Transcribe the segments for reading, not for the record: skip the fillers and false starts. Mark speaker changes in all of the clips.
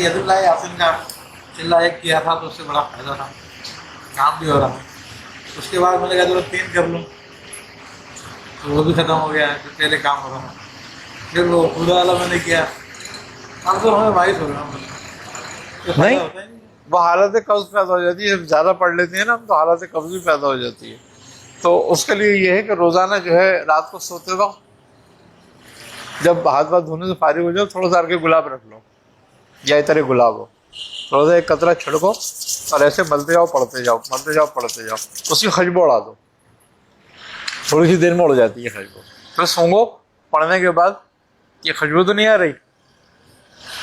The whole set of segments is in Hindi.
Speaker 1: यदुल्ला यासिन का चिल्ला एक किया था तो उससे बड़ा फायदा था, काम भी हो रहा था। उसके बाद मैंने कहा चलो 3 कर लूँ, तो वो भी ख़त्म हो गया है, जो पहले काम हो रहा था। फिर वो पूरा वाला मैंने किया, अब तो हमें 22 हो रहा हूँ, तो
Speaker 2: नहीं,
Speaker 1: फायदा होता है नहीं।
Speaker 2: वो हालत कब्ज पैदा हो जाती है, जब ज़्यादा पढ़ लेते हैं ना हम तो हालत कब्ज भी पैदा हो जाती है। तो उसके लिए ये है कि रोज़ाना जो है रात को सोते वक्त जब हाथ पाथ धोने से फारिग हो जाओ, थोड़ा सा के गुलाब रख लो, या तरह गुलाब हो, थोड़ा सा एक कतरा छिड़को और ऐसे मलते जाओ पढ़ते जाओ, मलते जाओ पढ़ते जाओ, उसकी खुशबू उड़ा दो, थोड़ी सी देर में उड़ जाती है खुशबू। फिर सूंघो पढ़ने के बाद, ये खुशबू तो नहीं आ रही,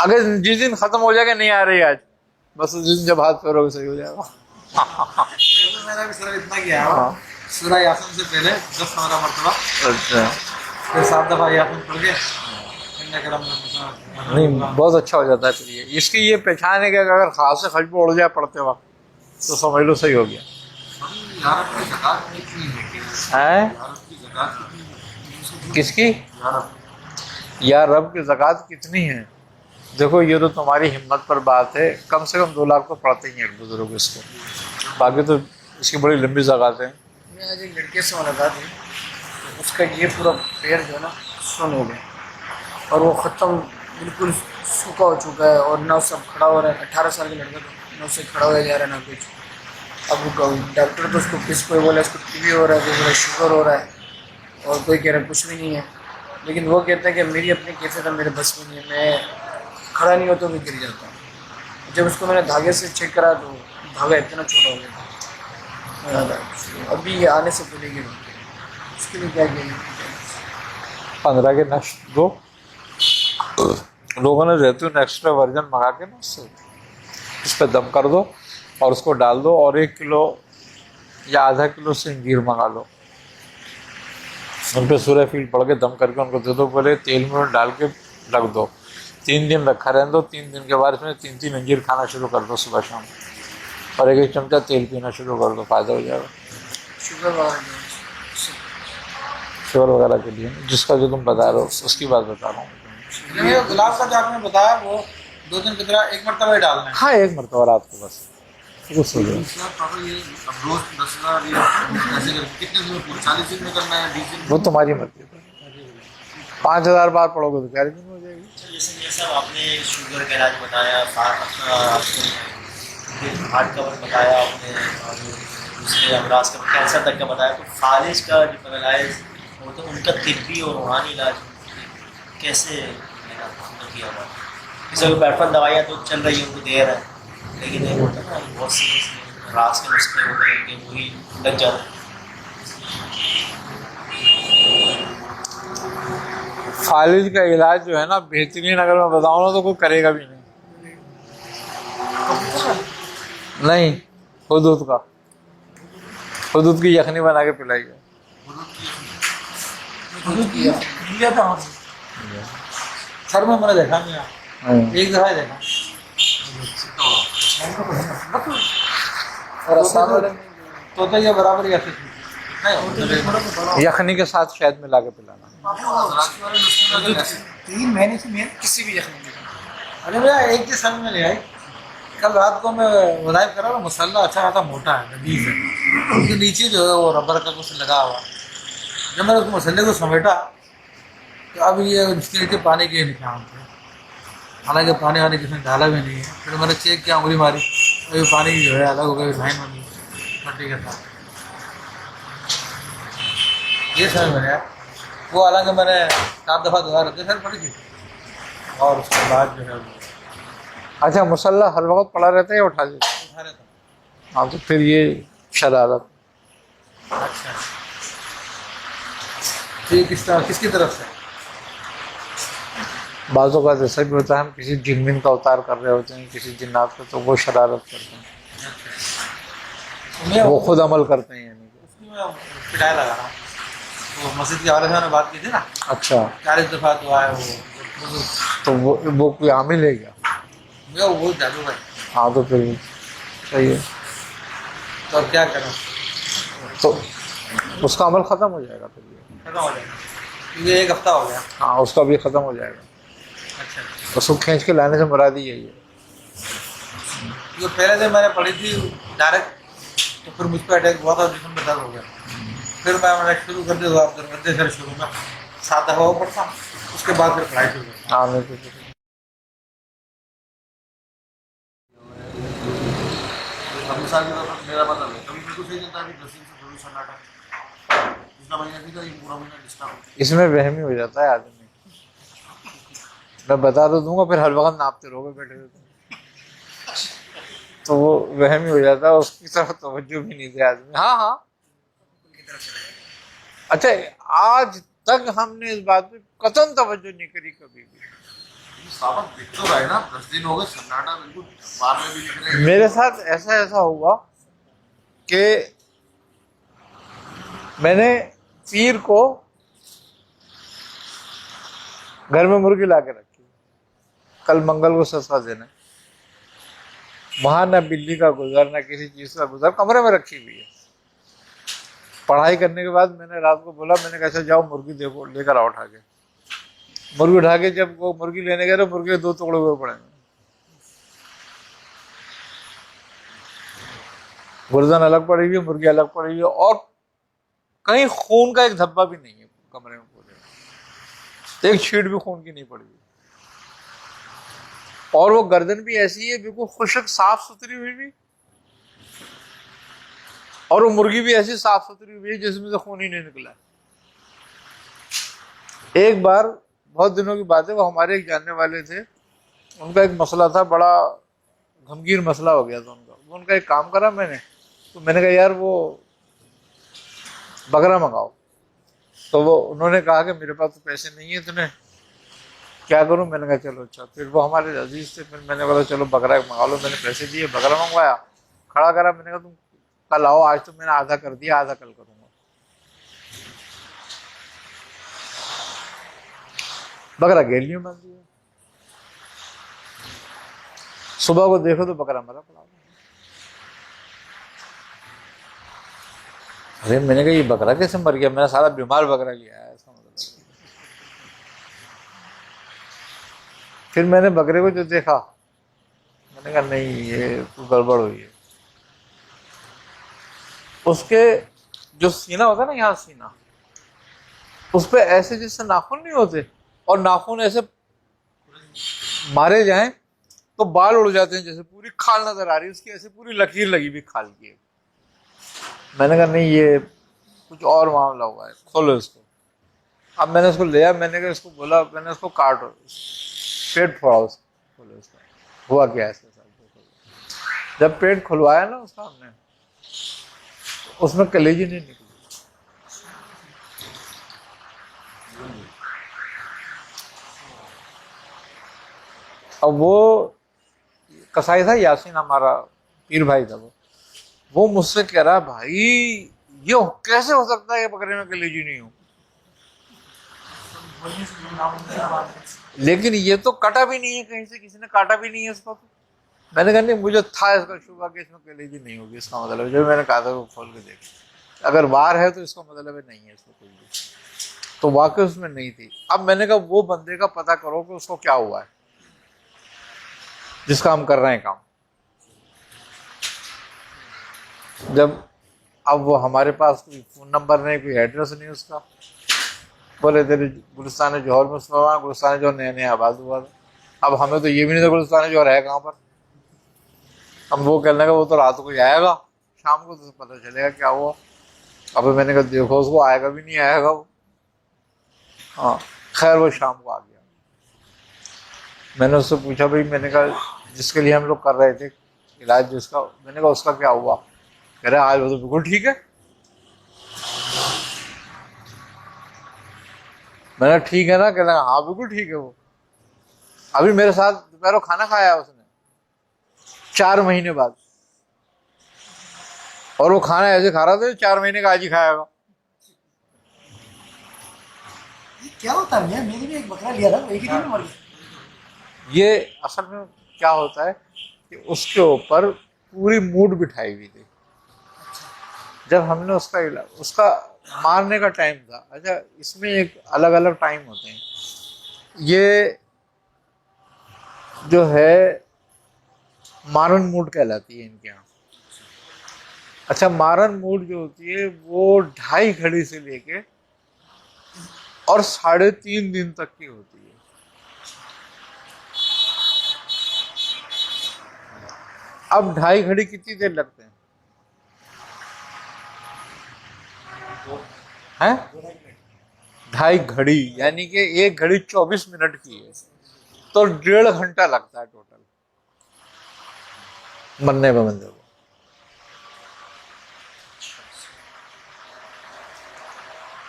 Speaker 2: अगर जिस दिन खत्म हो जाएगा नहीं आ रही आज, बस उस दिन जब हाथ फेरोगे सही हो जाएगा।
Speaker 1: तो मैंने भी सिर्फ इतना किया है,
Speaker 2: हाँ।
Speaker 1: सूरह यासीन से पहले 10-15 मरतबा,
Speaker 2: अच्छा,
Speaker 1: फिर 7 दफ़ा यासीन पढ़ के
Speaker 2: नहीं बहुत अच्छा हो जाता है। फिर ये इसकी ये पहचान है कि अगर खास से खुशबू उड़ जाए पढ़ते वक्त तो समझ लो सही हो गया है। किसकी? या रब की ज़कात कितनी है? देखो ये तो तुम्हारी हिम्मत पर बात है, कम से कम 2 लाख तो पढ़ते ही हैं बुजुर्ग इसको, बाकी तो इसकी बड़ी लंबी ज़कात है।
Speaker 3: मैं आज एक लड़के से मुलाकात हुई, तो उसका ये पूरा पैर जो है ना सुन हो गया, और वो ख़त्म बिल्कुल सूखा हो चुका है, और ना उससे खड़ा हो रहा है। 18 साल का लड़का तो ना उससे खड़ा हो जा रहा है ना कुछ। अब डॉक्टर तो उसको कोई बोला इसको टीबी हो रहा है, कोई बोला शुगर हो रहा है, और कोई कह रहा है कुछ भी नहीं है। लेकिन वो कहता है कि मेरी अपनी कैफियत है, मेरे बस में नहीं है, मैं खड़ा नहीं होता तो मैं गिर जाता हूँ। जब उसको मैंने धागे से चेक करा तो धागा इतना छोटा हो गया था। अभी ये आने से पहले गिर उसके लिए क्या किया?
Speaker 2: 15 के नेक्स्ट दो लोगों ने रहते एक्स्ट्रा वर्जन मंगा के ना उससे उस पर दम कर दो और उसको डाल दो, और 1 किलो या आधा किलो से इंजीर मंगा लो, उन पर सूरह फील पढ़ के दम करके उनको दे दो, पहले तेल में डाल के रख दो, 3 दिन रखा रहने दो। 3 दिन के बाद इसमें 3-3 अंजीर खाना शुरू कर दो सुबह शाम, और 1-1 चमचा तेल पीना शुरू कर दो, फ़ायदा हो जाएगा। शुगर वगैरह के लिए जिसका जो तुम बता रहे हो उसकी बात बता रहा हूँ।
Speaker 1: गुलाब का जो आपने बताया वो 2 दिन की तरह 1 मरतबा ही डालना है।
Speaker 2: हाँ 1 मरतबा रात को बस, कुछ हो जाए। वो तुम्हारी मर्जी है, 5000 बार पढ़ोगे तो 11 दिन हो जाएगी।
Speaker 4: जैसे आपने शुगर का इलाज बताया, हार्ट का बताया आपने, और दूसरे अमराज का कैंसर तक का बताया, तो फालिज का जो पैरालाइज वो तो उनका तिब्बी और रूहानी इलाज कैसे किया हुआ? जैसे बैठपन दवाइयाँ तो चल रही हैं उनको दे रहे हैं, लेकिन एक होता है ना बहुत सी रास के नुस्खे होते हैं कि वही लग जाते हैं।
Speaker 2: फालिज का इलाज जो है ना बेहतरीन, अगर मैं बताऊँ ना तो कोई करेगा भी नहीं। हुदूद का, हुदूद की यखनी बना के पिलाई है।
Speaker 1: सर में मैंने देखा नहीं, एक दफ़ा देखा।
Speaker 3: और आसान वाले
Speaker 1: तो ये बराबर ही ऐसे
Speaker 2: यखनी के साथ शहद मिला के पिलाना।
Speaker 3: 3 महीने से मैं किसी भी यखनी नहीं खाया।
Speaker 1: अरे भैया एक चीज़ समझ में नहीं आई, कल रात को मैं वज़ाइफ कर रहा हूँ, मसाला अच्छा खासा मोटा है, नदीज है, उसके नीचे जो है वो रबर का कुछ लगा हुआ। जब मैंने उस मसाले को समेटा तो अब ये उसके नीचे पानी के निशान थे, हालांकि पानी वानी किसी ने डाला भी नहीं है। फिर मैंने चेक किया, उंगली मारी, अभी पानी जो है अलग हो गया, लाइन बनी मट्टी के साथ। ये समझ में आया। वो हालांकि मैंने 7 दफ़ा दोबारा रखते सर पड़ी थी, और उसके बाद जो है वो
Speaker 2: अच्छा, मुसल्ला हर वक्त पड़ा रहता है या उठा देते?
Speaker 1: उठा रहे थे।
Speaker 2: हाँ तो फिर ये शरारत।
Speaker 1: अच्छा, तो ये किसकी तरफ से?
Speaker 2: बाज़ों का जैसा भी होता है, हम किसी जिन का अवतार कर रहे होते हैं, किसी जिन्नात का, तो वो शरारत करते हैं,
Speaker 1: मैं
Speaker 2: वो खुद अमल करते हैं यानी।
Speaker 1: उसकी मैं पिटाई लगा रहा हूँ। तो मस्जिद के वाले साहब ने बात की थी ना,
Speaker 2: अच्छा,
Speaker 1: 40 दफ़ा तो आए वो,
Speaker 2: तो वो कोई आमिल है क्या?
Speaker 1: मैं वो जादू भाई।
Speaker 2: हाँ तो फिर सही है,
Speaker 1: तो अब क्या करें?
Speaker 2: तो उसका अमल ख़त्म हो जाएगा फिर ये।
Speaker 1: खत्म हो जाएगा, ये 1 हफ्ता हो गया।
Speaker 2: हाँ उसका भी ख़त्म हो जाएगा।
Speaker 1: अच्छा,
Speaker 2: उसको खींच के लाने से मुराद ही यही है।
Speaker 1: जो पहले दिन मैंने पढ़ी थी डायरेक्ट, तो फिर मुझ पर अटैक हुआ था, जिसमें में दर्द हो गया। फिर मैंने शुरू कर दिया दरवाजे से शुरू में 7 दफा वो पढ़ता, उसके बाद फिर पढ़ाई शुरू करता।
Speaker 2: हाँ मैं तो-
Speaker 1: अभी साल की तरफ मेरा मतलब है, कभी बिल्कुल सही चलता है, अभी 10 दिन से थोड़ी सन्नाटा, पिछला महीना भी था, ये पूरा महीना डिस्टर्ब।
Speaker 2: इसमें वहमी हो जाता है आदमी। मैं बता तो दूंगा, फिर हर वक्त नापते रहोगे बैठे हुए तो वो वहमी हो जाता है, उसकी तरफ तवज्जो भी नहीं दे आदमी। हाँ हाँ, अच्छा आज तक हमने इस बात पे कतई तवज्जो नहीं करी कभी भी।
Speaker 1: सावन दिख तो रहा है ना, 10 दिन हो गए सन्नाटा, बिल्कुल बाहर में भी निकले।
Speaker 2: मेरे साथ ऐसा हुआ कि मैंने पीर को घर में मुर्गी ला के रखी, कल मंगल को सस्ता देना, वहां ना बिल्ली का गुजर ना किसी चीज का गुजर, कमरे में रखी हुई है। पढ़ाई करने के बाद मैंने रात को बोला, मैंने कैसे जाओ मुर्गी देखो लेकर आओ उठा के। मुर्गी उठा के जब वो मुर्गी लेने गए तो मुर्गी के 2 टुकड़े हुए पड़े हैं, गुर्दन अलग पड़ी हुई है, मुर्गी अलग पड़ी हुई है, और कहीं खून का एक धब्बा भी नहीं है कमरे में पूरे, एक छींट भी खून की नहीं पड़ी हुई। और वो गर्दन भी ऐसी है बिल्कुल खुशक साफ सुथरी हुई भी, और वो मुर्गी भी ऐसी साफ सुथरी हुई है जिसमें से खून ही नहीं निकला। एक बार बहुत दिनों की बात है, वो हमारे एक जानने वाले थे, उनका एक मसला था, बड़ा गमगीन मसला हो गया था उनका। उनका एक काम करा मैंने, तो मैंने कहा यार वो बकरा मंगाओ। तो वो उन्होंने कहा कि मेरे पास तो पैसे नहीं है, तुम्हें क्या करूं। मैंने कहा चलो अच्छा। फिर वो हमारे अजीज थे, फिर मैंने बोला चलो बकरा मंगा लो। मैंने पैसे दिए, बकरा मंगवाया, खड़ा करा। मैंने कहा तुम कल आओ, आज तो मैंने आधा कर दिया, आधा कल करूंगा। बकरा गेल में बांध दिया। सुबह को देखो तो बकरा मरा पड़ा। अरे मैंने कहा ये बकरा कैसे मर गया, मैंने सारा बीमार बकरा लिया है इसका मतलब। फिर मैंने बकरे को जो देखा, मैंने कहा नहीं ये तो गड़बड़ हुई है। उसके जो सीना होता है ना, यहाँ सीना, उस पे ऐसे जैसे नाखून नहीं होते, और नाखून ऐसे मारे जाएं तो बाल उड़ जाते हैं, जैसे पूरी खाल नजर आ रही है उसकी, ऐसे पूरी लकीर लगी हुई खाल की। मैंने कहा नहीं ये कुछ और मामला हुआ है, खोलो इसको। अब मैंने उसको लिया, मैंने कहा इसको बोला, मैंने उसको काटो, पेट फोड़ा उसको, खोलो इसका हुआ क्या है इसके साथ। जब पेट खुलवाया ना उसका हमने, उसमें कलेजी नहीं निकली। अब वो कसाई था यासीन, हमारा पीर भाई था, वो मुझसे कह रहा भाई ये कैसे हो सकता है ये बकरे में कलेजी नहीं हो, लेकिन ये तो कटा भी नहीं है कहीं से, किसी ने काटा भी नहीं है इसको। तो मैंने कहा नहीं मुझे था इसका शुबा कि इसमें कलेजी नहीं होगी। इसका मतलब जब मैंने कहा था वो खोल के देख, अगर वार है तो इसका मतलब है नहीं है इसको कोई भी। तो वाकई उसमें नहीं थी। अब मैंने कहा वो बंदे का पता करो कि उसको क्या हुआ है जिसका हम कर रहे हैं काम। जब अब वो हमारे पास कोई फोन नंबर नहीं, कोई एड्रेस नहीं उसका, बोले तेरे गुलिस्तान जौहर में सुना, गुलिस्तान जौहर नया नया आबाद हुआ था। अब हमें तो ये भी नहीं था गुलिस्तान जौहर है कहाँ पर। हम वो कहने लगा वो तो रात को ही आएगा, शाम को तो पता चलेगा क्या हुआ। अब मैंने कहा देखो उसको आएगा भी नहीं आएगा वो। हाँ खैर वो शाम को आ गया। मैंने उससे पूछा भाई, मैंने कहा जिसके लिए हम लोग कर रहे थे इलाज जिसका, मैंने कहा उसका क्या हुआ। कह रहे आज वो तो बिल्कुल ठीक है। मैंने ठीक है ना, कह रहा हाँ बिल्कुल ठीक है। वो अभी मेरे साथ दोपहर खाना खाया उसने 4 महीने बाद, और वो खाना ऐसे खा रहा था 4 महीने का आज ही खाएगा।
Speaker 3: क्या होता है यार, मैंने भी एक बकरा लिया था, एक ही दिन में मर गया।
Speaker 2: ये असल में क्या होता है कि उसके ऊपर पूरी मूड बिठाई हुई थी। जब हमने उसका मारने का टाइम था। अच्छा इसमें एक अलग अलग टाइम होते हैं। ये जो है मारन मूड कहलाती है इनके यहाँ। अच्छा, मारन मूड जो होती है वो 2.5 घड़ी से लेके और 3.5 दिन तक की होती है। अब 2.5 घड़ी कितनी देर लगते हैं? हैं 2.5 घड़ी यानी कि 1 घड़ी 24 मिनट की है, तो 1.5 घंटा लगता है टोटल मरने में बंदे को।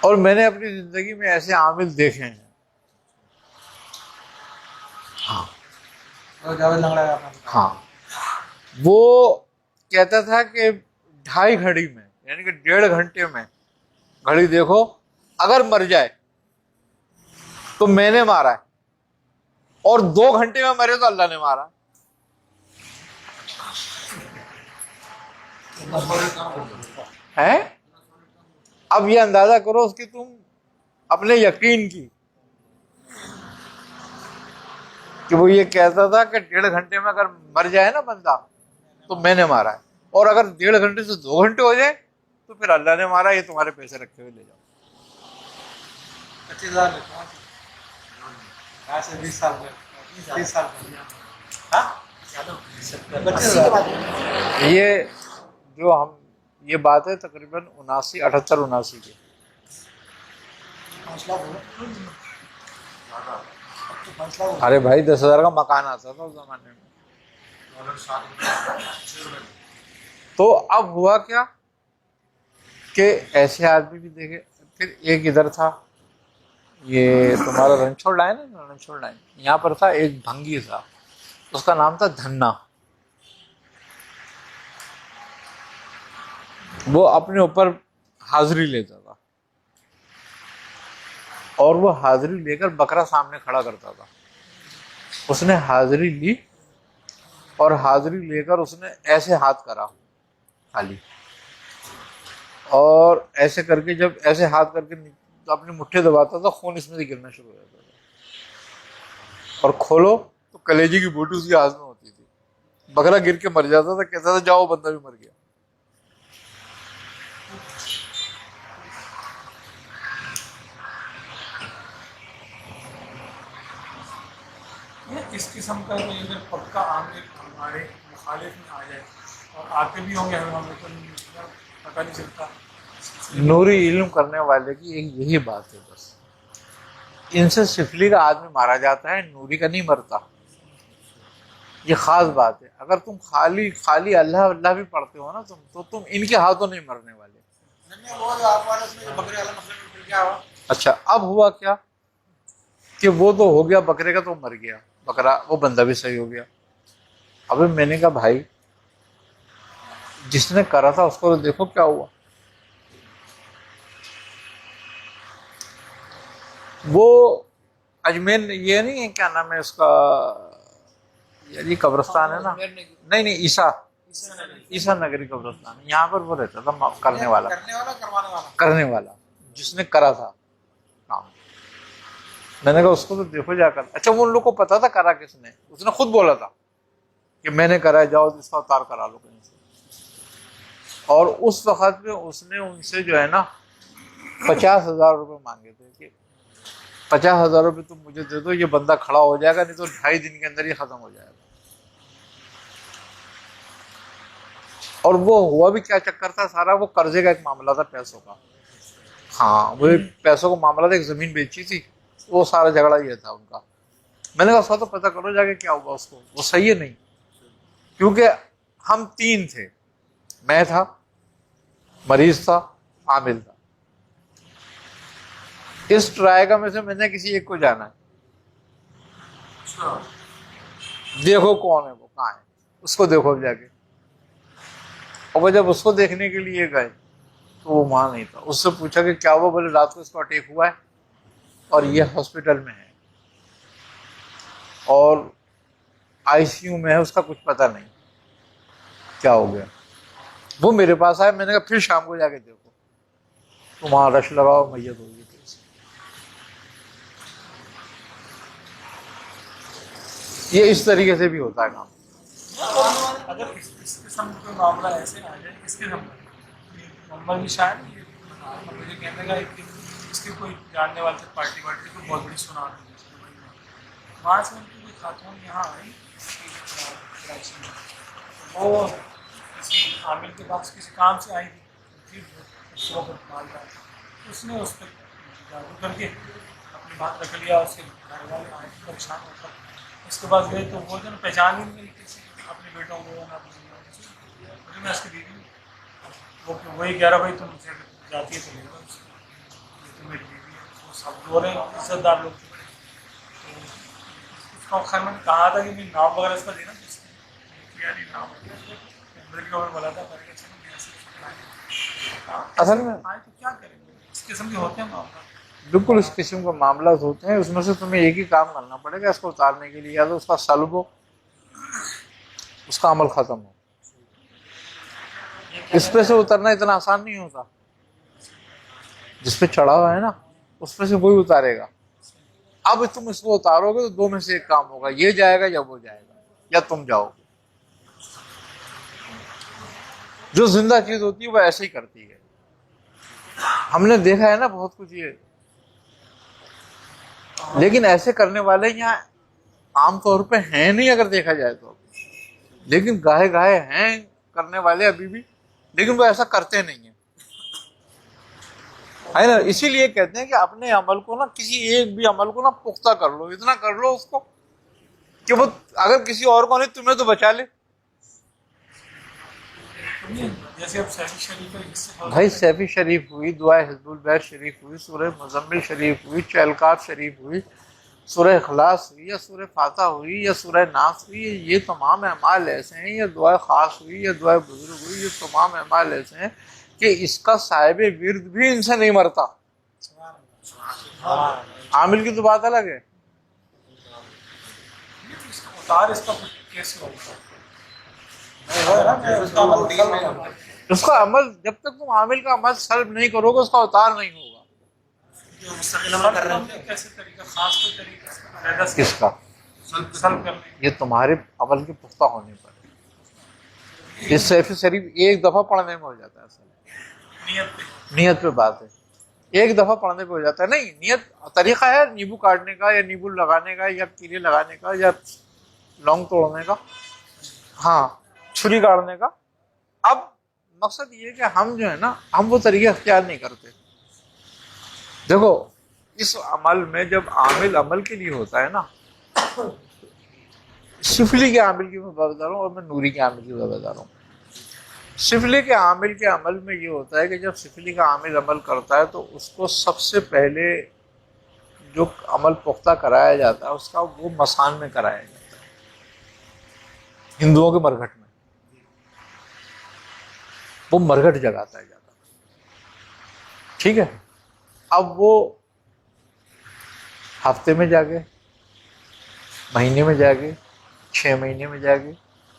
Speaker 2: और मैंने अपनी जिंदगी में ऐसे आमिल देखे हैं।
Speaker 1: और जावेद लंगड़ा का
Speaker 2: हाँ, वो कहता था कि 2.5 घड़ी में यानी कि 1.5 घंटे में घड़ी देखो, अगर मर जाए तो मैंने मारा है, और 2 घंटे में मरे तो अल्लाह ने मारा है। अब ये अंदाजा करो उसकी तुम अपने यकीन की, कि वो ये कहता था कि 1.5 घंटे में अगर मर जाए ना बंदा तो मैंने मारा है, और अगर 1.5 घंटे से 2 घंटे हो जाए तो फिर अल्लाह ने मारा, ये तुम्हारे पैसे रखे हुए ले जाओ।
Speaker 1: 25,000 आज से 20 साल पहले 30 साल पहले। हाँ? 25,000
Speaker 2: ये जो हम ये बात है तकरीबन 78 की।
Speaker 3: 5 लाख होगा। अब तो 5 लाख
Speaker 2: अरे भाई 10,000 का मकान आता था उस जमाने में। तो अब हुआ क्या कि ऐसे आदमी भी देखे। फिर एक इधर था, ये तुम्हारा रणछोड़ लाइन है ना, रणछोड़ लाइन, यहाँ पर था एक भंगी था, उसका नाम था धन्ना। वो अपने ऊपर हाजिरी लेता था, और वो हाजिरी लेकर बकरा सामने खड़ा करता था। उसने हाजिरी ली, और हाजिरी लेकर उसने ऐसे हाथ करा खाली, और ऐसे करके जब ऐसे हाथ करके अपनी मुट्ठी दबाता था, खून इसमें से गिरना शुरू हो जाता था। और खोलो तो कलेजे की बूटी उसके हाथ में होती थी। बकरा गिर के मर जाता था, कहता था जाओ बंदा भी मर गया।
Speaker 1: इस किस्म का तो अगर पक्का आमिर हमारे मुखालिफ में आ जाए और आते भी होंगे, हमें तो पता नहीं चलता।
Speaker 2: नूरी इल्म करने वाले की एक यही बात है बस, इनसे सिफली का आदमी मारा जाता है, नूरी का नहीं मरता। ये खास बात है। अगर तुम खाली खाली अल्लाह अल्लाह भी पढ़ते हो ना तो तुम इनके हाथों नहीं मरने वाले।
Speaker 1: वो जो आप वाले उसमें जो बकरे वाला मसला में क्या हुआ?
Speaker 2: अच्छा, अब हुआ क्या कि वो तो हो गया, बकरे का तो मर गया बकरा, वो बंदा भी सही हो गया। अबे मैंने कहा भाई जिसने करा था उसको तो देखो क्या हुआ। वो अजमेर, ये नहीं है क्या नाम है उसका, यार ये कब्रिस्तान है ना, नहीं ईसा नगरी कब्रिस्तान, यहाँ पर वो रहता था करने वाला करने वाला जिसने करा था काम। मैंने कहा उसको तो देखो जाकर। अच्छा, वो उन लोग को पता था करा किसने, उसने खुद बोला था कि मैंने करा है, जाओ इसका उतार करा लो कहीं से। और उस वक्त में उसने उनसे जो है ना 50,000 रुपये मांगे थे कि 50,000 रुपये तुम मुझे दे दो, ये बंदा खड़ा हो जाएगा, नहीं तो 2.5 दिन के अंदर ये खत्म हो जाएगा। और वो हुआ भी क्या चक्कर था सारा, वो कर्जे का एक मामला था, पैसों का। हाँ, वो पैसों का मामला था, एक जमीन बेची थी, वो सारा झगड़ा ये था उनका। मैंने कहा उसका तो पता करो जाके क्या हुआ उसको, वो सही है नहीं। क्योंकि हम 3 थे, मैं था, मरीज था, आमिल था। इस ट्रायगा में से मैंने किसी एक को जाना है, देखो कौन है वो, कहाँ है, उसको देखो जाके। और वो जब उसको देखने के लिए गए तो वो वहां नहीं था। उससे पूछा कि क्या हुआ, बोले रात को इसको अटैक हुआ है और ये हॉस्पिटल में है और आईसीयू में है, उसका कुछ पता नहीं क्या हो गया। वो मेरे पास आया, मैंने कहा फिर शाम को जाके देखो, तो वहां रश लगाओ, मैयत हो गई थी। ये इस तरीके से भी होता है काम।
Speaker 1: अगर इस किस्म का मामला ऐसे आ जाए, इसके नंबर भी शायद मुझे कहने का कि इसकी कोई जानने वाले पार्टी को बहुत बड़ी सुना दी, वहाँ से उनकी कोई खातून यहाँ आई कराची में, वो किसी आमिर के पास किसी काम से आई थी, मालदार, उसने उस पर जादू करके अपनी बात रख लिया, उसके घर वाले आए परेशान होकर, उसके बाद गए तो वो जो पहचान ही नहीं किसी अपने बेटों को ना अपनी मैं उसकी दीदी वो वही कह रहा भाई तुम मुझसे जाती है तो ले लो, तो मेरी दीदी है, वो सब दो रहे इज्जतदार लोग थे। तो उसका खैर मैंने कहा था कि मेरी नाम वगैरह इसका देना, किया नहीं नाम, मेरे को बोला था
Speaker 2: असल में
Speaker 1: आए तो क्या करेंगे, इस किस्म के होते हैं मामला।
Speaker 2: बिल्कुल इस किस्म के मामला होते हैं, उसमें से तुम्हें एक ही काम करना पड़ेगा इसको उतारने के लिए, या तो उसका सल्ब हो, उसका अमल खत्म हो। इस पे से उतरना इतना आसान नहीं होता, जिस पे चढ़ा हुआ है ना उस पे से वही उतारेगा। अब तुम इसको उतारोगे तो दो में से एक काम होगा, ये जाएगा या वो जाएगा या तुम जाओगे। जो जिंदा चीज होती है वो ऐसे ही करती है, हमने देखा है ना बहुत कुछ ये। लेकिन ऐसे करने वाले यहाँ आमतौर पे हैं नहीं अगर देखा जाए तो, लेकिन गाहे गाहे हैं करने वाले अभी भी, लेकिन वो ऐसा करते नहीं है ना। इसीलिए कहते हैं कि अपने अमल को ना, किसी एक भी अमल को ना पुख्ता कर लो, इतना कर लो उसको कि वो अगर किसी और को नहीं तुम्हें तो बचा ले।
Speaker 1: जैसे अब सैफी शरीफ है,
Speaker 2: भाई सैफी शरीफ हुई, दुआए हिज़्बुल बैत शरीफ हुई, सूरह मुज़म्मिल शरीफ हुई, चहलकाफ शरीफ हुई, सूरह इखलास हुई या सूरह फातिहा हुई या सूरह नास हुई, ये तमाम अमाल ऐसे हैं, या दुआ खास हुई या दुआ बुजुर्ग हुई, ये तमाम अमाल ऐसे हैं कि इसका साहिब विर्द भी इनसे नहीं मरता। आमिल की तो बात अलग है।
Speaker 1: उतार इसका कैसे होगा,
Speaker 2: उसका अमल जब तक तुम आमिल का अमल सल्ब नहीं करोगे उसका उतार नहीं होगा।
Speaker 1: कैसे तरीका, खास कोई तरीका
Speaker 2: किसका?
Speaker 1: सल्ब करने,
Speaker 2: ये तुम्हारे अमल के पुख्ता होने पर। इस सैफी शरीफ एक दफा पढ़ने में हो जाता है, नियत पे बात है, एक दफा पढ़ने पे हो जाता है। नहीं, नियत तरीका है नींबू काटने का या नींबू लगाने का या कीड़े लगाने का या लौंग तोड़ने का, हाँ छुरी काटने का। अब मकसद ये है कि हम जो है ना, हम वो तरीके अख्तियार नहीं करते। देखो इस अमल में जब आमिल अमल के लिए होता है ना, शिफली के आमिल की मैं बता रहा हूँ और मैं नूरी के आमिल की बता रहा हूँ। शिफली के आमिल के अमल में ये होता है कि जब शिफली का आमिल अमल करता है तो उसको सबसे पहले जो अमल पुख्ता कराया जाता है उसका वो मसान में कराया जाता है, हिंदुओं के मरघट में। वो मरघट जगाता है ज़्यादा, ठीक है। अब वो हफ्ते में जागे, महीने में जागे, 6 महीने में जागे,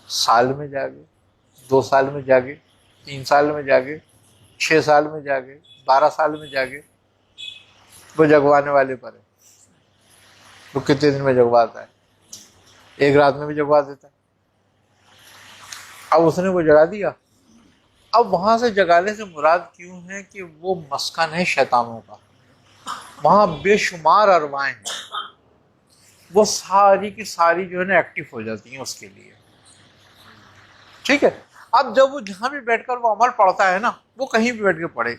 Speaker 2: साल में जागे, 2 साल में जागे, 3 साल में जागे, 6 साल में जागे, 12 साल में जागे, वो जगवाने वाले पर है। वो कितने दिन में जगवाता है? एक रात में भी जगवा देता है। अब उसने वो जगा दिया। अब वहां से जगाने से मुराद क्यों है कि वो मस्कन है शैतानों का, वहां बेशुमार अरवाएं हैं, वो सारी की सारी जो है ना एक्टिव हो जाती हैं उसके लिए, ठीक है। अब जब वो जहां भी बैठकर वो अमल पढ़ता है ना, वो कहीं भी बैठ के पढ़े,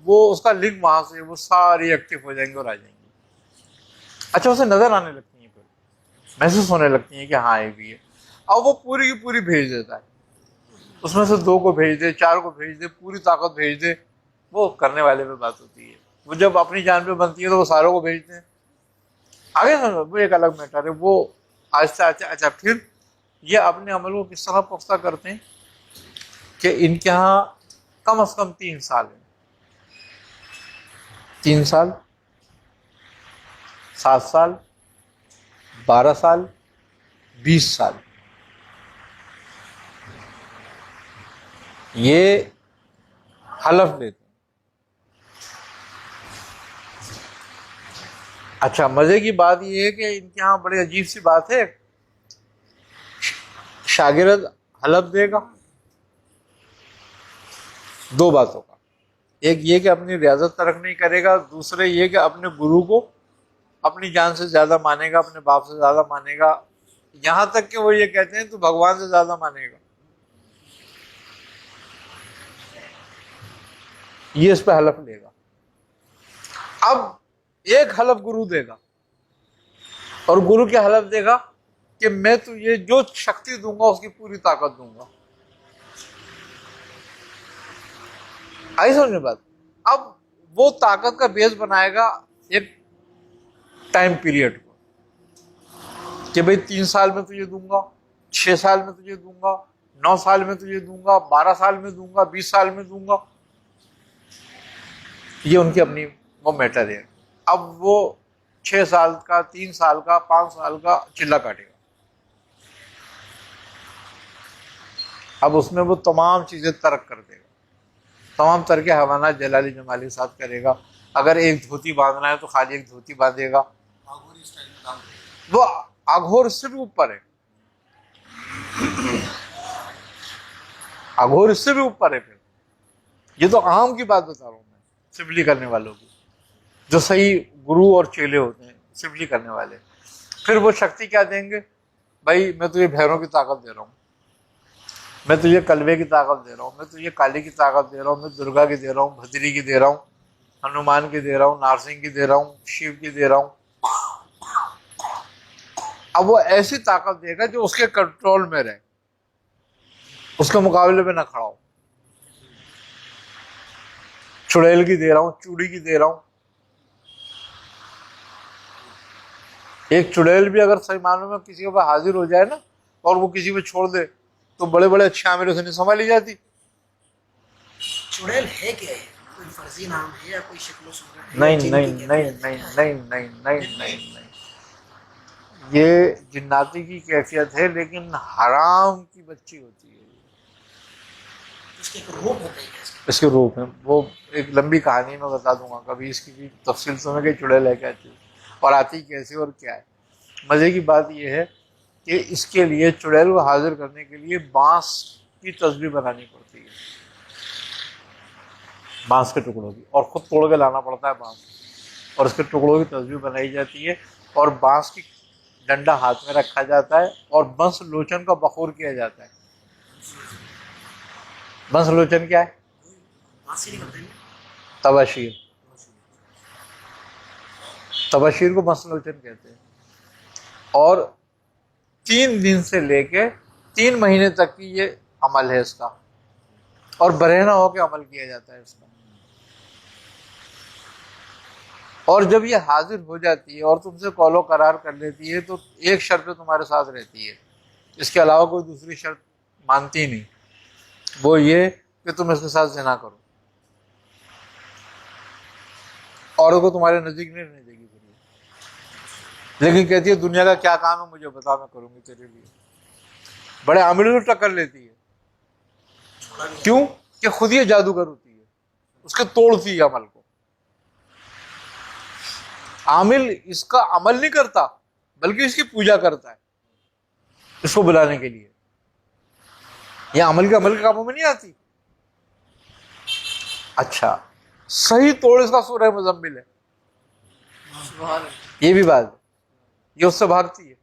Speaker 2: वो उसका लिंक वहां से वो सारी एक्टिव हो जाएंगे और आ जाएंगे। अच्छा, उसे नजर आने लगती हैं, फिर महसूस होने लगती हैं कि हाँ ये भी है। अब वो पूरी की पूरी भेज देता है, उसमें से 2 को भेज दे, 4 को भेज दे, पूरी ताकत भेज दे, वो करने वाले पे बात होती है। वो जब अपनी जान पे बनती है तो वो सारों को भेजते हैं। आगे समझो, वो एक अलग मैटर है। वो आहिस्ता आहिस्ता, अच्छा फिर ये अपने अमल को किस तरह पुख्ता करते हैं कि इनके यहाँ कम से कम 3 साल है, 3 साल, 7 साल, 12 साल, 20 साल, ये हलफ लेते हैं। अच्छा, मजे की बात ये है कि इनके यहाँ बड़ी अजीब सी बात है शागिर्द हलफ देगा दो बातों का, एक ये कि अपनी रियाजत तर्क नहीं करेगा, दूसरे ये कि अपने गुरु को अपनी जान से ज्यादा मानेगा, अपने बाप से ज्यादा मानेगा, यहां तक कि वो ये कहते हैं तू भगवान से ज्यादा मानेगा। ये इस पे हलफ लेगा। अब एक हलफ गुरु देगा और गुरु के हलफ देगा कि मैं तुझे जो शक्ति दूंगा उसकी पूरी ताकत दूंगा। आई समझ में बात। अब वो ताकत का बेस बनाएगा एक टाइम पीरियड को कि भाई 3 साल में तुझे दूंगा, 6 साल में तुझे दूंगा, 9 साल में तुझे दूंगा, 12 साल में दूंगा, 20 साल में दूंगा। ये उनकी अपनी वो मैटर है। अब वो 6 साल का, 3 साल का, 5 साल का चिल्ला काटेगा। अब उसमें वो तमाम चीजें तर्क कर देगा, तमाम तरह के हवाना जलाली जमाली के साथ करेगा। अगर एक धोती बांधना है तो खाली एक धोती बांधेगा। वो अघोर इससे भी ऊपर है, अघोर इससे भी ऊपर है। फिर ये तो आम की बात बता रहा हूं मैं, सिफली करने वालों की, जो सही गुरु और चेले होते हैं सिफली करने वाले। फिर वो शक्ति क्या देंगे, भाई मैं तुझे भैरों की ताकत दे रहा हूँ, मैं तुझे कलवे की ताकत दे रहा हूँ, मैं तुझे काली की ताकत दे रहा हूँ, मैं दुर्गा की दे रहा हूँ, भद्री की दे रहा हूँ, हनुमान की दे रहा हूँ, नारसिंह की दे रहा हूँ, शिव की दे रहा हूँ। अब वो ऐसी ताकत देगा जो उसके कंट्रोल में रहे, उसके मुकाबले में ना खड़ा हो। चुड़ैल की दे रहा हूँ, चूड़ी की दे रहा हूँ। एक चुड़ैल भी अगर सही मानों में किसी के ऊपर हाजिर हो जाए ना और वो किसी पे छोड़ दे तो बड़े बड़े अच्छे आमिरों से नहीं संभाली जाती।
Speaker 3: चुड़ैल है क्या है? कोई फर्जी नाम है या कोई शक्लो सूरत है?
Speaker 2: नहीं
Speaker 3: जिनकी
Speaker 2: नहीं
Speaker 3: कैफियत
Speaker 2: नहीं
Speaker 3: है?
Speaker 2: नहीं नहीं नहीं नहीं नहीं नहीं, ये जिन्नाती की कैफियत है, लेकिन हराम की बच्ची होती है।
Speaker 3: उसके एक रूप होता है क्या?
Speaker 2: इसके रूप में वो एक लंबी कहानी में बता दूंगा कभी, इसकी भी तफसील सुने कि चुड़ैल है क्या चीज और आती कैसे और क्या है। मजे की बात यह है कि इसके लिए चुड़ैल को हाजिर करने के लिए बांस की तस्बीह बनानी पड़ती है, बांस के टुकड़ों की, और खुद तोड़ के लाना पड़ता है बांस, और उसके टुकड़ों की तस्बीह बनाई जाती है और बांस की डंडा हाथ में रखा जाता है और बंस लोचन का बखूर किया जाता है। बंस लोचन क्या है?
Speaker 3: बांसुरी करते हैं।
Speaker 2: तबाशीर, तबाशीर को बंस लोचन कहते हैं। और 3 दिन से लेके 3 महीने तक की ये अमल है इसका, और बरहना होकर अमल किया जाता है इसका। और जब ये हाजिर हो जाती है और तुमसे कौलो करार कर लेती है तो एक शर्त तुम्हारे साथ रहती है, इसके अलावा कोई दूसरी शर्त मानती नहीं, वो ये कि तुम इसके साथ ज़िना करो, औरों को तुम्हारे नजदीक नहीं रहने देगी। लेकिन कहती है दुनिया का क्या काम है मुझे बता, मैं करूंगी तेरे लिए। बड़े आमिलों को टक्कर लेती है, क्यों? कि खुद ही जादूगर होती है, उसके तोड़ती है अमल को। आमिल इसका अमल नहीं करता बल्कि इसकी पूजा करता है इसको बुलाने के लिए। यह अमल के कामों में नहीं आती। अच्छा, सही तोड़ इसका सूरह मुज़म्मिल है, ये भी बात है, ये उससे भागती है।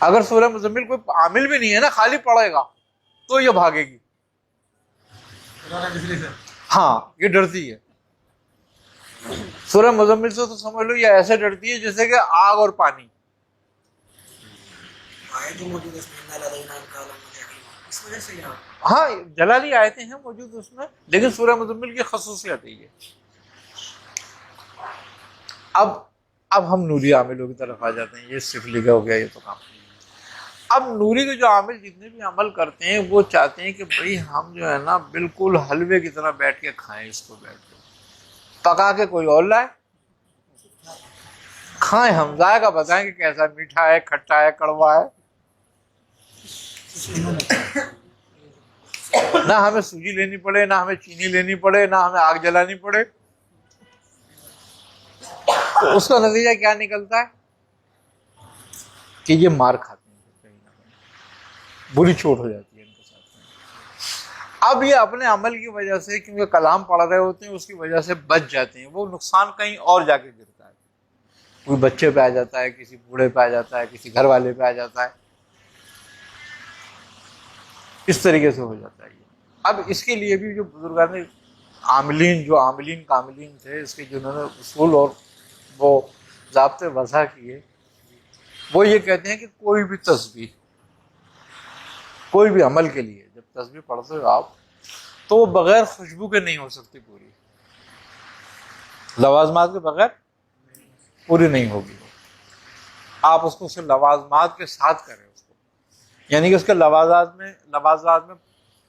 Speaker 2: अगर सूरह मुज़म्मिल कोई आमिल भी नहीं है ना, खाली पढ़ेगा तो ये भागेगी। हाँ, ये डरती है सूरह मुज़म्मिल से, तो समझ लो ये ऐसे डरती है जैसे कि आग और पानी। हाँ, जलाली आयतें हैं मौजूद उसमें, लेकिन सूरह मुज़म्मिल की खसूसियत है ये। अब हम नूरी आमिलों की तरफ आ जाते हैं। ये सिफली का हो गया ये तो काम। अब नूरी के जो आमिल जितने भी अमल करते हैं वो चाहते हैं कि भाई हम जो है ना बिल्कुल हलवे की तरह बैठ के खाएं, इसको बैठ के पका के कोई और लाए खाएं, हम जाएगा बताएं कि कैसा मीठा है, खट्टा है, कड़वा है। ना हमें सूजी लेनी पड़े, ना हमें चीनी लेनी पड़े, ना हमें आग जलानी पड़े। तो उसका नतीजा क्या निकलता है कि ये मार खाते हैं कहीं ना कहीं। बुरी चोट हो जाती है इनके साथ में। अब ये अपने अमल की वजह से, क्योंकि कलाम पढ़ रहे होते हैं, उसकी वजह से बच जाते हैं। वो नुकसान कहीं और जाके गिरता है, कोई बच्चे पे आ जाता है, किसी बूढ़े पे आ जाता है, किसी घर वाले पे आ जाता है, इस तरीके से हो जाता है ये। अब इसके लिए भी जो बुजुर्गान ने आमिलीन कामिलीन थे, इसके जिन्होंने उसूल और वो ज़ाब्ते वज़ा किए, वो ये कहते हैं कि कोई भी तस्बीह, कोई भी अमल के लिए जब तस्बीह पढ़ते हो आप, तो वो बगैर खुशबू के नहीं हो सकती पूरी, लवाजमात के बगैर पूरी नहीं होगी। आप उसको सिर्फ लवाजमात के साथ करें उसको, यानी कि उसके लवाजात में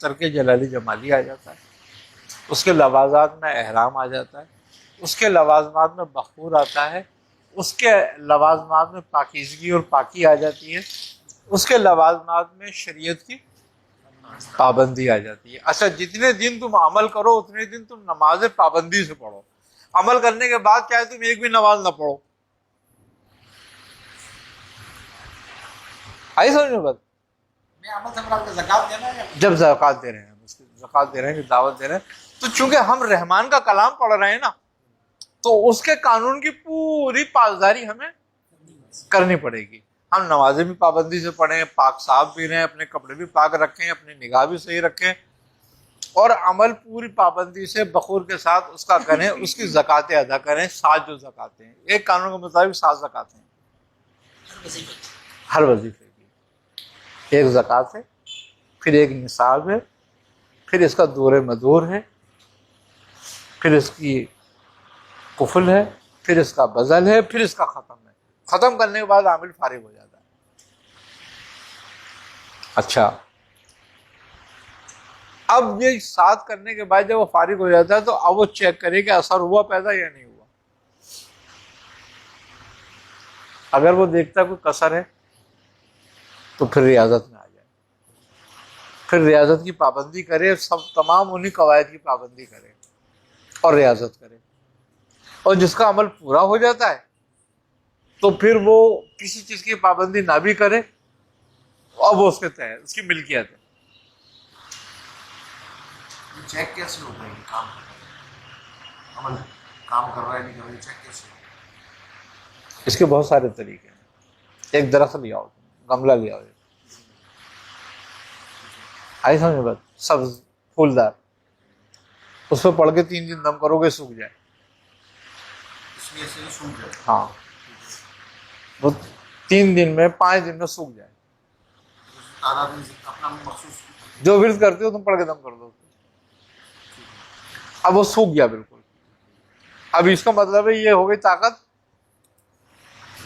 Speaker 2: तरके जलाली जमाली आ जाता है, उसके लवाजात में एहराम आ जाता है, उसके लवाजमात में बखूर आता है, उसके लवाजमात में पाकीज़गी और पाकी आ जाती है, उसके लवाजमात में शरीयत की पाबंदी आ जाती है। अच्छा, जितने दिन तुम अमल करो उतने दिन तुम नमाज पाबंदी से पढ़ो। अमल करने के बाद चाहे तुम एक भी नमाज ना पढ़ो। आई समझ में बात?
Speaker 1: मैं अमल से मुराद ज़कात देना है,
Speaker 2: जब ज़कात दे रहे हैं, उसकी ज़कात दे रहे हैं, दावत दे रहे हैं, तो चूंकि हम रहमान का कलाम पढ़ रहे हैं ना, तो उसके कानून की पूरी पासदारी हमें करनी पड़ेगी। हम नमाजें भी पाबंदी से पढ़ें, पाक साफ भी रहें, अपने कपड़े भी पाक रखें, अपनी निगाह भी सही रखें, और अमल पूरी पाबंदी से बखूर के साथ उसका करें, उसकी ज़कातें अदा करें। 7 जो ज़कातें हैं, एक कानून के मुताबिक 7 ज़कातें हैं हर वजीफे की। एक ज़कात है, फिर एक निसाब है, फिर इसका दूर मदूर है, फिर इसकी कुफल है, फिर इसका बज़ल है, फिर इसका ख़त्म है। ख़त्म करने के बाद आमिल फारिग हो जाता है। अच्छा, अब ये 7 करने के बाद जब वो फारिग हो जाता है, तो अब वो चेक करे कि असर हुआ पैदा या नहीं हुआ। अगर वो देखता कोई कसर है तो फिर रियाजत में आ जाए, फिर रियाजत की पाबंदी करे, सब तमाम उन्हीं कवायद की पाबंदी करे और रियाजत करे। और जिसका अमल पूरा हो जाता है तो फिर वो किसी चीज़ की पाबंदी ना भी करे, अब वो उसके तहत उसकी मिल्कियत है।
Speaker 1: चेक कैसे होता है काम अमल काम कर रहा है नहीं कर रहा है, चेक कैसे?
Speaker 2: इसके बहुत सारे तरीके हैं। एक दरख्त ले आओ, गमला ले आओ, आई समझ में बात, सब्ज फूलदार, उस पर पढ़ के 3 दिन दम करोगे, सूख जाए।
Speaker 1: इसलिए से सूख जाए।
Speaker 2: हाँ, वो 3 दिन में 5 दिन में सूख जाए।
Speaker 1: तादाद से अपना मखसूस
Speaker 2: जो विर्द करते हो तुम पढ़ के दम कर दो, अब वो सूख गया बिल्कुल। अब इसका मतलब है ये हो गई ताकत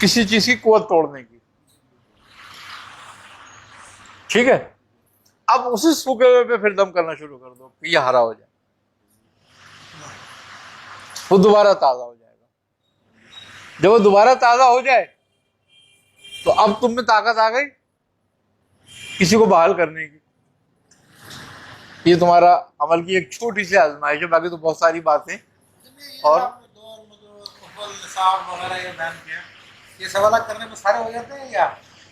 Speaker 2: किसी चीज की कुव्वत तोड़ने की, ठीक है। अब उसी सूखे हुए पे फिर दम करना शुरू कर दो कि ये हरा हो जाए, वो दोबारा ताजा हो जाएगा। जब वो दोबारा ताजा हो जाए तो अब तुम में ताकत आ गई किसी को बहाल करने की। ये तुम्हारा अमल की एक छोटी सी आजमाइश है, बाकी तो बहुत सारी बातें। और
Speaker 1: ये 1.25 लाख करने में सारे हो जाते हैं या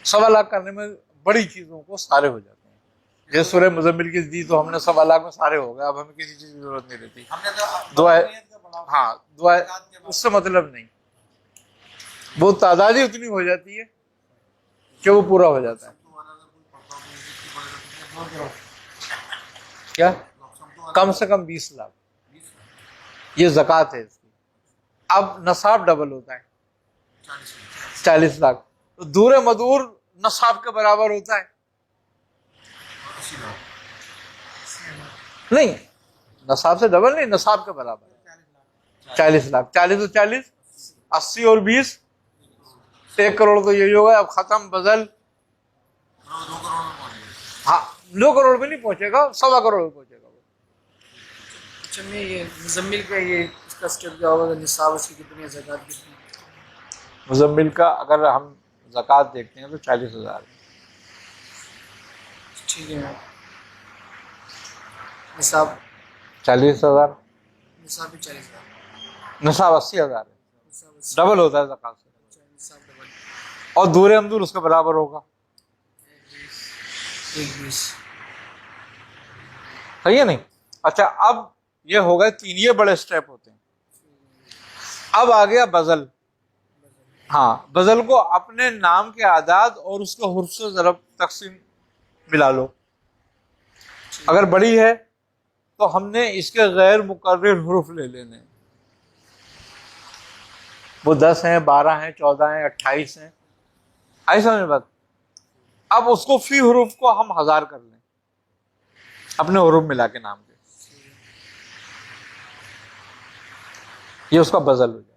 Speaker 2: 1.25 लाख करने में बड़ी चीजों को सारे हो जाते हैं। जैसे सूरह मुज़म्मिल की दी तो हमने 1.25 लाख में सारे हो गए, अब हमें किसी चीज की जरूरत नहीं रहती।
Speaker 1: हमने तो
Speaker 2: दुआ, हाँ दुआ, उससे मतलब नहीं, वो तादाद ही उतनी हो जाती है कि वो पूरा हो जाता है। क्या? कम से कम 20 लाख ये ज़कात है इसकी। अब नसाब डबल होता है 40 लाख, तो दूर मदूर नसाब के बराबर होता है। नहीं, नसाब से डबल नहीं, नसाब के बराबर 40 लाख। 40 तो 40, 80 और 20, 1 करोड़ तो यही होगा। अब खत्म बदल, हाँ 2 करोड़ में नहीं पहुंचेगा, 1.25 करोड़ में पहुंचेगा।
Speaker 3: अच्छा, मैं ये मुज़म्मिल का ये इसका स्टेप क्या होगा, निसाब उसकी कितनी है, ज़कात कितनी?
Speaker 2: मुज़म्मिल का अगर हम ज़कात देखते हैं तो 40,000।
Speaker 3: ठीक है। निसाब
Speaker 2: 40,000,
Speaker 3: निसाब भी 40,000,
Speaker 2: नसाब 80,000 है,
Speaker 3: निसाब 80,000,
Speaker 2: डबल होता है ज़कात से।
Speaker 3: निसाब डबल।
Speaker 2: और दूर अमदूर उसके बराबर होगा।
Speaker 3: 21।
Speaker 2: सही है नहीं? अच्छा, अब ये हो गए 3, ये बड़े स्टेप होते हैं। अब आ गया बजल। हाँ, बजल को अपने नाम के आदाद और उसके हुर्फ से ज़रब तकसीम मिला लो। अगर बड़ी है तो हमने इसके गैर मुकर्रर हुर्फ ले लेने। वो 10 हैं, 12 हैं, 14 हैं, 28 हैं। आई समझ में बात? अब उसको फी हुर्फ को हम 1000 कर लें अपने हुर्फ मिला के नाम के। ये उसका बजल हो जाए।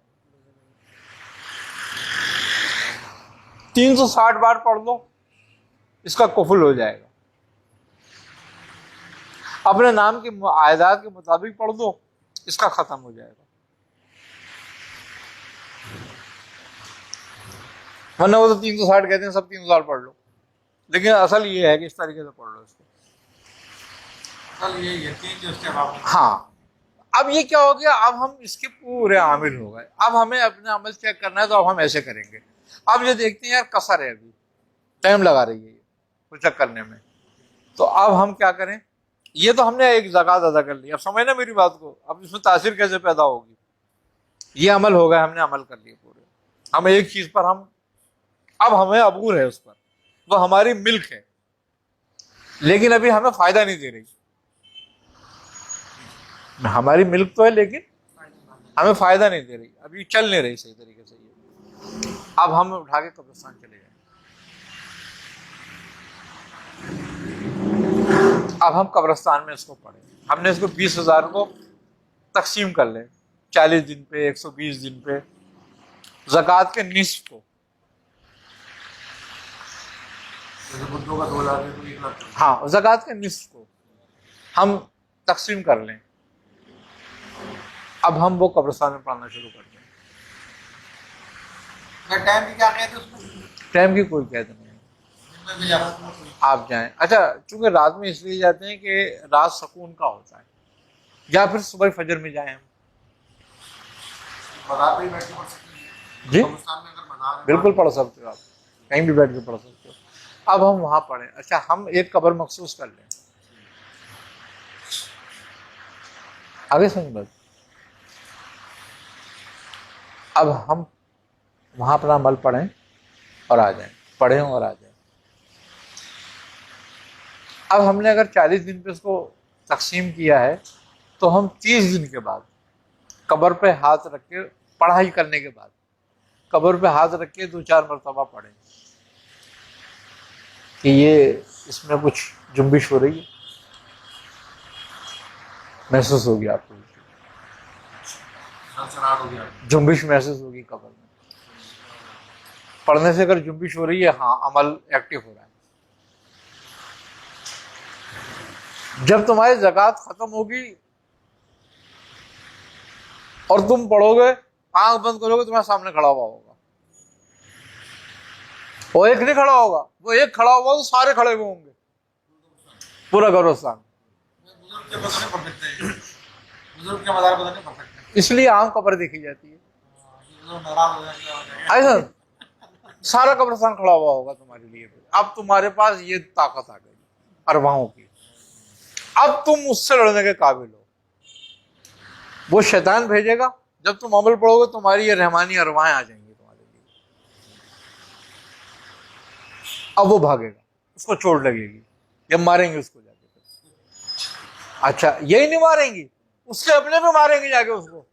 Speaker 2: 360 बार पढ़ लो, इसका कुफुल हो जाएगा। अपने नाम के आयदात के मुताबिक पढ़ दो, इसका खत्म हो जाएगा। वरना वो तो 360 कहते हैं, सब 360 पढ़ लो, लेकिन असल ये है कि इस तरीके से पढ़ लो इसको।
Speaker 1: कल ये यकीन जो उसके बाद
Speaker 2: हाँ, अब ये क्या हो गया, अब हम इसके पूरे आमिल हो गए। अब हमें अपने अमल चेक करना है, तो अब हम ऐसे करेंगे। अब ये देखते हैं यार कसर है, अभी टाइम लगा रही है ये कुछ चेक करने में, तो अब हम क्या करें। ये तो हमने एक ज़कात अदा कर ली। अब समझना मेरी बात को, अब इसमें तासीर कैसे पैदा होगी। ये अमल हो गया, हमने अमल कर लिए पूरे। हम एक चीज पर अब हमें अबूर है उस पर, वो हमारी मिल्क है, लेकिन अभी हमें फायदा नहीं दे रही। हमारी मिल्क तो है लेकिन हमें फायदा नहीं दे रही, अभी चल नहीं रही सही तरीके से ये। अब हम उठा के कब्रिस्तान चले जाएंगे। अब हम कब्रिस्तान में इसको पढ़े। हमने इसको 20,000 को तकसीम कर ले, 40 दिन पे, 120 दिन पे, ज़कात के निस्फ को।
Speaker 1: बुद्धों का 2 लाख है तो 1 लाख।
Speaker 2: हाँ, ज़कात के निस्फ को हम तकसीम कर लें। अब हम वो कब्रिस्तान में पढ़ना शुरू कर दें।
Speaker 1: टाइम की क्या कहते हैं उसको?
Speaker 2: टाइम की कोई कैद नहीं है,
Speaker 1: दिन में भी जा सकते हैं।
Speaker 2: आप जाएं। अच्छा, चूंकि रात में इसलिए जाते हैं कि रात सुकून का होता है, या फिर सुबह फजर में जाएं हम।
Speaker 1: बाजार पे ही बैठ के पढ़ सकते हैं
Speaker 2: जी
Speaker 1: कब्रिस्तान में, अगर बाजार है
Speaker 2: बिल्कुल पढ़ सकते हो आप, कहीं भी बैठ के पढ़ सकते हो। अब हम वहां पढ़ें। अच्छा, हम एक कब्र मखसूस कर लें। आगे समझ बस। अब हम वहां अपना अमल पढ़ें और आ जाएं, पढ़ें और आ जाएं। अब हमने अगर 40 दिन पे उसको तकसीम किया है, तो हम 30 दिन के बाद कब्र पे हाथ रख के, पढ़ाई करने के बाद कब्र पे हाथ रख के 2-4 मरतबा पढ़ें कि ये इसमें कुछ जुम्बिश हो रही है, महसूस होगी आपको,
Speaker 1: सनसनाहट हो गया।
Speaker 2: जुम्बिश महसूस होगी कब्र में। पढ़ने से अगर जुम्बिश हो रही है, हाँ, अमल एक्टिव हो रहा है। जब तुम्हारी ज़कात खत्म होगी और तुम पढ़ोगे, आंख बंद करोगे, तुम्हारे सामने खड़ा हुआ होगा। वो एक नहीं खड़ा होगा, वो एक खड़ा हुआ तो सारे खड़े हुए होंगे, पूरा कब्रिस्तान।
Speaker 1: बुजुर्ग के बदले पढ़ सकते हैं, बुजुर्ग के मज़ार बदले पढ़ सकते हैं।
Speaker 2: इसलिए आम कब्र देखी जाती है।
Speaker 1: बुजुर्ग नाराज हो जाएंगे।
Speaker 2: ऐसा सारा कब्रिस्तान खड़ा हुआ होगा तुम्हारे लिए। अब तुम्हारे पास ये ताकत आ गई अरवाहों की, अब तुम उससे लड़ने के काबिल हो। वो शैतान भेजेगा, जब तुम अमल पढ़ोगे तुम्हारी ये रहमानी अरवाहें आ जाएंगी तुम्हारे लिए। अब वो भागेगा, उसको चोट लगेगी, जब मारेंगे उसको जाके। अच्छा, यही नहीं मारेंगी, उसके अपने पे मारेंगे जाके उसको।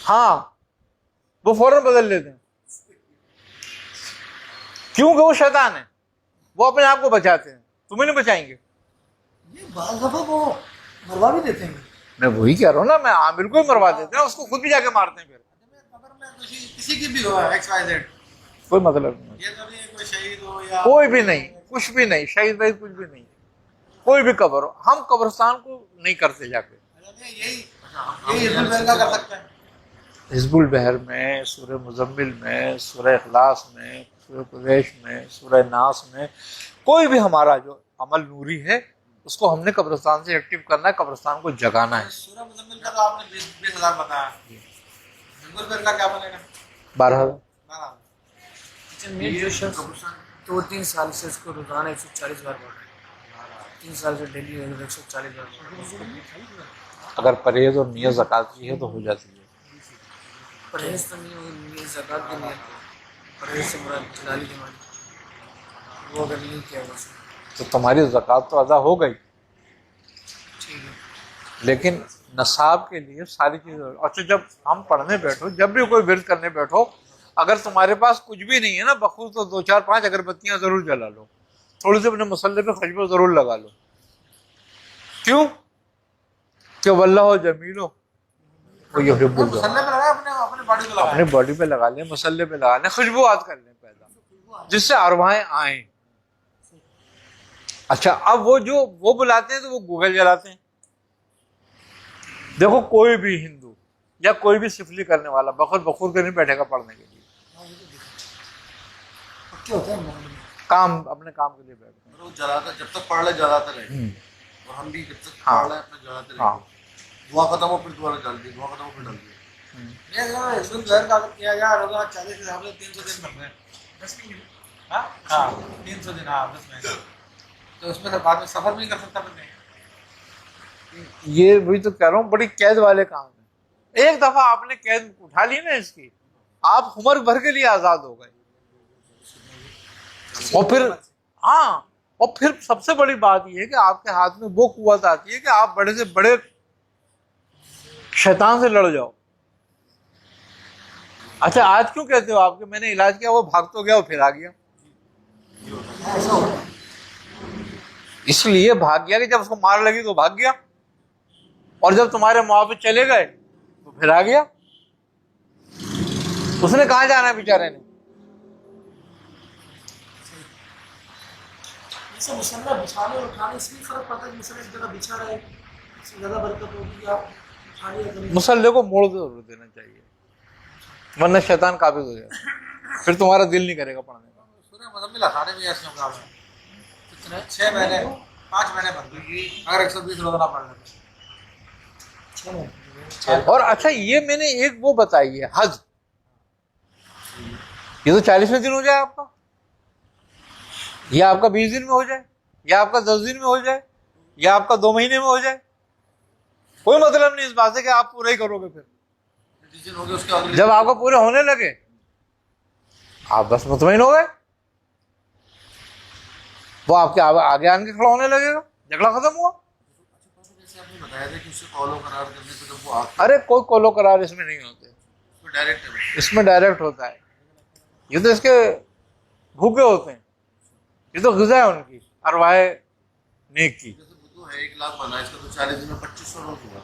Speaker 2: हाँ, वो फौरन बदल लेते हैं, क्योंकि वो शैतान है, वो अपने आप को बचाते हैं, तुम्हें नहीं बचाएंगे।
Speaker 3: ये बाल दफा वो मरवा भी देते हैं।
Speaker 2: मैं वही कह रहा हूँ ना, मैं आमिर को ही मरवा देते हैं, उसको खुद भी जाके मारते हैं। फिर
Speaker 1: कब्र में किसी की भी हो XYZ,
Speaker 2: कोई मतलब नहीं,
Speaker 1: ये कभी कोई शहीद हो या
Speaker 2: कोई भी नहीं, कुछ भी नहीं, शहीद वहीद कुछ भी नहीं, कोई भी कब्र हो। हम कब्रिस्तान को नहीं करते जाके।
Speaker 1: यही हिज़्बुल बहर का कर सकते हैं।
Speaker 2: हिज़्बुल बहर में, सूरह मुज़म्मिल में, सूरह इखलास में, सूरह कुरैश में, सूरह नास में, कोई भी हमारा जो अमल नूरी है उसको हमने कब्रिस्तान से एक्टिव करना है, कब्रिस्तान को जगाना है।
Speaker 1: सूरह मुज़म्मिल का तो आपने 20,000 बताया, हिज़्बुल बहर का क्या बनेगा?
Speaker 2: 12,000।
Speaker 3: मेन जो शख्स 2-3 साल से इसको रोजाना 140 बार पढ़ रहा है। 3 साल से डेली 140 बार पढ़ रहा है।
Speaker 2: अगर परहेज और नियत ज़कात की है तो हो जाती है।
Speaker 3: परहेज तो नहीं हुई, ज़कात की नहीं, परहेज से मुराद जलाली जमाली, वो अगर नहीं किया बस
Speaker 2: तो तुम्हारी ज़कात तो अदा हो गई,
Speaker 3: ठीक है।
Speaker 2: लेकिन नसाब के लिए सारी चीज़ें। अच्छा, जब हम पढ़ने बैठो, जब भी कोई विर्द करने बैठो, अगर तुम्हारे पास कुछ भी नहीं है ना बखूर, तो 2-4-5 अगरबत्तियाँ ज़रूर जला लो, थोड़ी सी अपने मुसल्ले पे खुशबू ज़रूर लगा लो। क्यों? कि वल्लाहु जमीलो वो युहिब्बुल जमाल।
Speaker 1: मसल्ले पे लगाए, अपने अपने बॉडी पे लगाए।
Speaker 2: अपने बॉडी पे लगा लें, मुसल्ले पे लगा लें, खुशबूआत कर लें पैदा, जिससे अरवाहें आए। अच्छा, अब वो बुलाते हैं तो वो गूगल जलाते हैं। देखो, कोई भी हिंदू या कोई भी सिफली करने वाला बखूर के नहीं बैठेगा पढ़ने के लिए,
Speaker 1: पक्के होते हैं मोहल्ले में।
Speaker 2: काम अपने काम के लिए बैठते हैं।
Speaker 1: वो जलाता, जब तक पढ़ ले जलाते रहे, और हम भी जब तक
Speaker 2: हाँ।
Speaker 1: पढ़ ले अपने जलाते
Speaker 2: हाँ।
Speaker 1: रहे। दुआ खत्म हो फिर दोबारा डाल दी, दुआ खत्म हो फिर डाल दी। ये जो इसमें घर का किया जा रहा होगा 40 से हम लोग 300 दिन बन गए, 10 महीने। हाँ 300 दिन, हाँ 10 महीने। तो उसमें से बाद में सफर भी नहीं कर सकता फिर नहीं।
Speaker 2: ये वही तो कह रहा हूँ, बड़ी कैद वाले काम है। एक दफा आपने कैद उठा ली ना इसकी, आप उम्र भर के लिए आजाद हो गए। और फिर हाँ, और फिर सबसे बड़ी बात यह है कि आपके हाथ में वो कुव्वत आती है कि आप बड़े से बड़े शैतान से लड़ जाओ। अच्छा, आज क्यों कहते हो आपके मैंने इलाज किया, वो भाग तो गया, वो फिर आ गया। इसलिए भाग गया कि जब उसको मार लगी तो भाग गया, और जब तुम्हारे मुआफिक चले गए तो फिर आ गया। उसने कहाँ जाना है बेचारे ने?
Speaker 1: जैसे मुसल्ला बिछाने और उठाने इसमें फर्क पड़ता है कि मुसल्ला इस जगह बिछा रहे, इसमें ज़्यादा बरकत होगी। आप उठाने या करें
Speaker 2: मुसल्ले को मोड़ जरूर देना चाहिए, वरना शैतान काबिज हो जाए, फिर तुम्हारा दिल नहीं करेगा पढ़ने का।
Speaker 1: सूरह मुज़म्मिल अखाड़े में ऐसे होगा, कितने 6 महीने 5 महीने बन गए अगर 120 रोज़ाना पढ़ लेते।
Speaker 2: और अच्छा, ये मैंने एक वो बताई है हज, ये तो 40वें दिन हो जाए आपका, या आपका 20 दिन में हो जाए, या आपका 10 दिन में हो जाए, या आपका 2 महीने में हो जाए, कोई मतलब नहीं इस बात से कि आप पूरा ही करोगे। फिर
Speaker 1: हो गए, उसके अगले
Speaker 2: जब आपको पूरे होने लगे आप बस मुतमईन हो गए, वो आपके आगे आने के खड़ा होने लगेगा, झगड़ा खत्म हुआ।
Speaker 1: जैसे आपने बताया था कि उसे कॉलो करार करने से जब वो आते
Speaker 2: अरे कोई कोलो करार इसमें नहीं होते,
Speaker 1: हैं डायरेक्ट है।
Speaker 2: इसमें डायरेक्ट होता है। ये तो इसके भूखे होते हैं, ये तो ग़िज़ा है उनकी अरवाह नेक की।
Speaker 1: जैसे बुद्धू है 1 लाख बना, इसका तो 40 दिन में 2500 रोज हुआ।